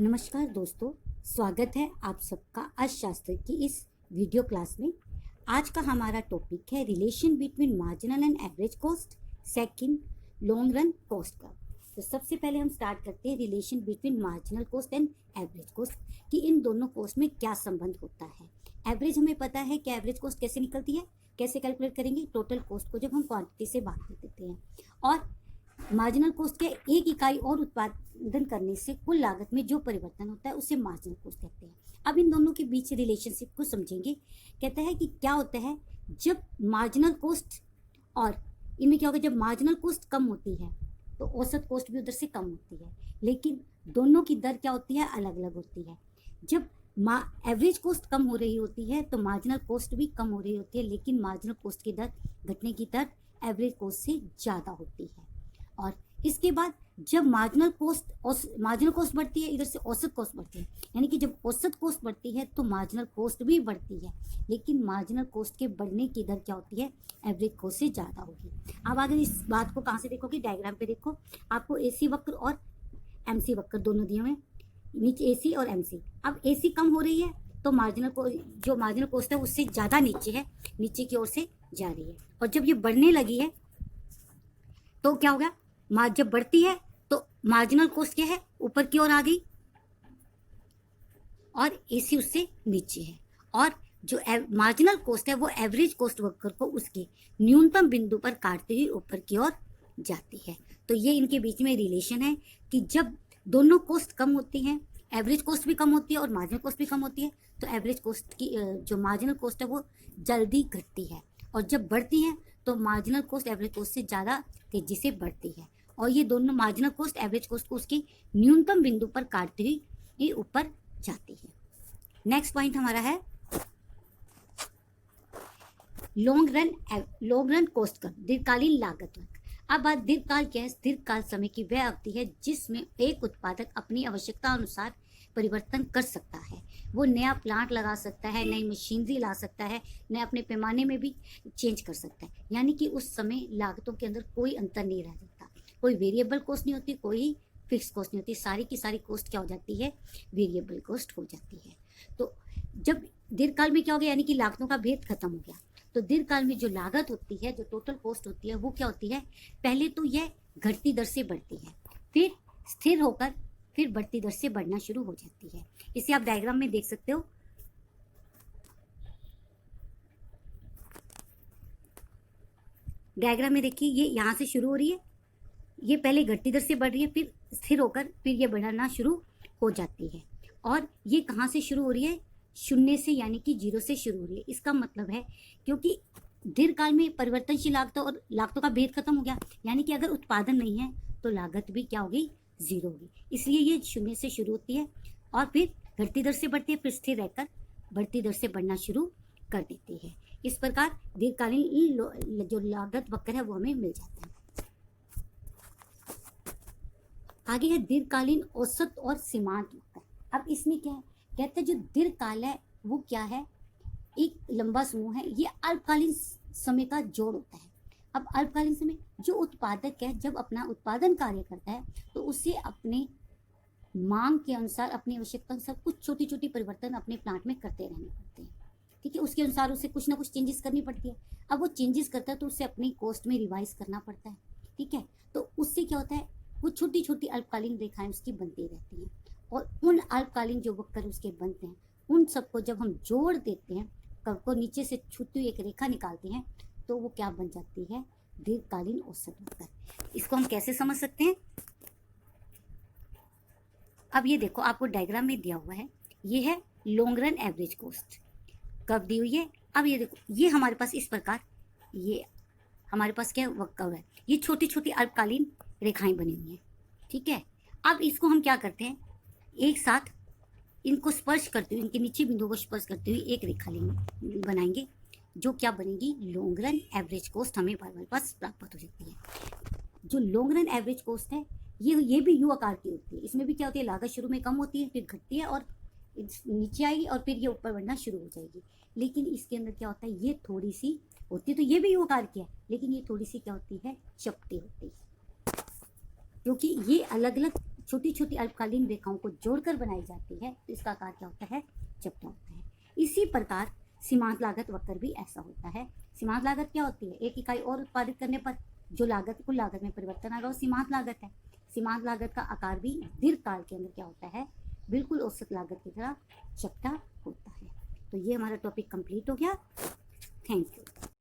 नमस्कार दोस्तों, स्वागत है आप सबका अर्थशास्त्र की इस वीडियो क्लास में। आज का हमारा टॉपिक है relation between marginal and average cost, second long run cost का। तो सबसे पहले हम स्टार्ट करते हैं relation between marginal cost and average cost कि इन दोनों कॉस्ट में क्या संबंध होता है। एवरेज हमें पता है कि एवरेज कॉस्ट कैसे निकलती है, कैसे कैलकुलेट करेंगे, टोटल कॉस्ट को जब हम क्वांटिटी से भाग कर देते हैं, और मार्जिनल कॉस्ट के एक इकाई और उत्पादन करने से कुल लागत में जो परिवर्तन होता है उसे मार्जिनल कॉस्ट कहते हैं। अब इन दोनों के बीच रिलेशनशिप को समझेंगे। कहता है कि क्या होता है जब मार्जिनल कॉस्ट और इनमें क्या होगा, जब मार्जिनल कॉस्ट कम होती है तो औसत कॉस्ट भी उधर से कम होती है, लेकिन दोनों की दर क्या होती है, अलग अलग होती है। जब एवरेज कॉस्ट कम हो रही होती है तो मार्जिनल कॉस्ट भी कम हो रही होती है, लेकिन मार्जिनल कॉस्ट की दर घटने की दर एवरेज कॉस्ट से ज़्यादा होती है। और इसके बाद जब मार्जिनल कॉस्ट बढ़ती है, इधर से औसत कॉस्ट बढ़ती है, यानी कि जब औसत कॉस्ट बढ़ती है तो मार्जिनल कॉस्ट भी बढ़ती है, लेकिन मार्जिनल कॉस्ट के बढ़ने की दर क्या होती है, एवरेज कॉस्ट से ज़्यादा होगी। अब अगर इस बात को कहाँ से देखोगे, डायग्राम पे देखो, आपको एसी वक्र और एमसी वक्र दोनों दिए हुए, नीचे एसी और एमसी। अब एसी कम हो रही है तो जो मार्जिनल कॉस्ट है उससे ज़्यादा नीचे है, नीचे की ओर से जा रही है। और जब ये बढ़ने लगी है तो क्या होगा, जब बढ़ती है तो मार्जिनल कॉस्ट क्या है, ऊपर की ओर आ गई, और एसी उससे नीचे है। और जो मार्जिनल कॉस्ट है वो एवरेज कॉस्ट वक्र को उसके न्यूनतम बिंदु पर काटते हुए ऊपर की ओर जाती है। तो ये इनके बीच में रिलेशन है कि जब दोनों कॉस्ट कम होती हैं, एवरेज कॉस्ट भी कम होती है और मार्जिनल कॉस्ट भी कम होती है, तो एवरेज कॉस्ट की जो मार्जिनल कॉस्ट है वो जल्दी घटती है, और जब बढ़ती है तो मार्जिनल कॉस्ट एवरेज कॉस्ट से ज़्यादा तेजी से बढ़ती है। और ये दोनों मार्जिनल कॉस्ट एवरेज कॉस्ट को उसके न्यूनतम बिंदु पर काटते हुए ये ऊपर जाती है। नेक्स्ट पॉइंट हमारा है लॉन्ग रन कॉस्ट का, दीर्घकालीन लागत वक्र। अब बात दीर्घकाल क्या है, दीर्घकाल समय की वह अवधि है जिसमें एक उत्पादक अपनी आवश्यकता अनुसार परिवर्तन कर सकता है। वो नया प्लांट लगा सकता है, नई मशीनरी ला सकता है, नए अपने पैमाने में भी चेंज कर सकता है। यानी कि उस समय लागतों के अंदर कोई अंतर नहीं रह जाता, कोई वेरिएबल कॉस्ट नहीं होती, कोई फिक्स कॉस्ट नहीं होती, सारी की सारी कॉस्ट क्या हो जाती है, वेरिएबल कॉस्ट हो जाती है। तो जब दीर्घकाल में क्या हो गया, यानी कि लागतों का भेद खत्म हो गया, तो दीर्घकाल में जो लागत होती है, जो टोटल कॉस्ट होती है, वो क्या होती है, पहले तो यह घटती दर से बढ़ती है, फिर स्थिर होकर फिर बढ़ती दर से बढ़ना शुरू हो जाती है। इसे आप डायग्राम में देख सकते हो। डायग्राम में देखिए, ये यहाँ से शुरू हो रही है, ये पहले घटती दर से बढ़ रही है, फिर स्थिर होकर फिर ये बढ़ना शुरू हो जाती है। और ये कहाँ से शुरू हो रही है, शून्य से, यानी कि जीरो से शुरू हो रही है। इसका मतलब है क्योंकि दीर्घकाल में परिवर्तनशील लागतों और लागतों का भेद खत्म हो गया, यानी कि अगर उत्पादन नहीं है तो लागत भी क्या होगी, जीरो होगी। इसलिए ये शून्य से शुरू होती है और फिर घटती दर से बढ़ती है, फिर स्थिर रहकर बढ़ती दर से बढ़ना शुरू कर देती है। इस प्रकार दीर्घकालीन जो लागत वक्र है वो हमें मिल जाता है। आगे है दीर्घकालीन औसत और सीमांत वक्र। अब इसमें क्या है, कहते हैं जो दीर्घकाल है वो क्या है, एक लंबा समूह है, ये अल्पकालीन समय का जोड़ होता है। अब अल्पकालीन समय, जो उत्पादक है जब अपना उत्पादन कार्य करता है तो उसे अपने मांग के अनुसार, अपनी आवश्यकता अनुसार कुछ छोटी छोटी परिवर्तन अपने प्लांट में करते रहने पड़ते हैं। ठीक है, उसके अनुसार उसे कुछ ना कुछ चेंजेस करनी पड़ती है। अब वो चेंजेस करता है तो उसे अपनी कॉस्ट में रिवाइज करना पड़ता है। ठीक है, तो उससे क्या होता है, वो छोटी छोटी अल्पकालीन रेखाएं उसकी बनती रहती हैं, और उन अल्पकालीन जो वक्र उसके बनते हैं उन सबको जब हम जोड़ देते हैं, कर्व को नीचे से छूती हुई एक रेखा निकालते हैं, तो वो क्या बन जाती है, दीर्घकालीन औसत वक्र। इसको हम कैसे समझ सकते हैं, अब ये देखो, आपको डायग्राम में दिया हुआ है, ये है long run average cost, curve दी हुई है। अब ये देखो, ये हमारे पास इस प्रकार, ये हमारे पास क्या कर्व है, ये छोटी छोटी अल्पकालीन रेखाएं बनी हुई हैं। ठीक है, अब इसको हम क्या करते हैं, एक साथ इनको स्पर्श करते हुए, इनके नीचे बिंदु को स्पर्श करते हुए एक रेखा बनाएंगे, जो क्या बनेगी, लॉन्ग रन एवरेज कॉस्ट हमें हमारे पास प्राप्त हो जाती है। जो लॉन्ग रन एवरेज कॉस्ट है ये भी यू आकार की होती है। इसमें भी क्या होती है, लागत शुरू में कम होती है, फिर घटती है और नीचे आएगी और फिर ये ऊपर बढ़ना शुरू हो जाएगी। लेकिन इसके अंदर क्या होता है, ये थोड़ी सी होती है, तो ये भी यू आकार की है, लेकिन ये थोड़ी सी क्या होती है, चपटी होती है, क्योंकि ये अलग अलग छोटी छोटी अल्पकालीन रेखाओं को जोड़कर बनाई जाती है तो इसका आकार क्या होता है, चपटा होता है। इसी प्रकार सीमांत लागत वक्र भी ऐसा होता है। सीमांत लागत क्या होती है, एक इकाई और उत्पादित करने पर जो लागत कुल लागत में परिवर्तन आएगा वो सीमांत लागत है। सीमांत लागत का आकार भी दीर्घकाल के अंदर क्या होता है, बिल्कुल औसत लागत की तरह चपटा होता है। तो ये हमारा टॉपिक कंप्लीट हो गया। Thank you.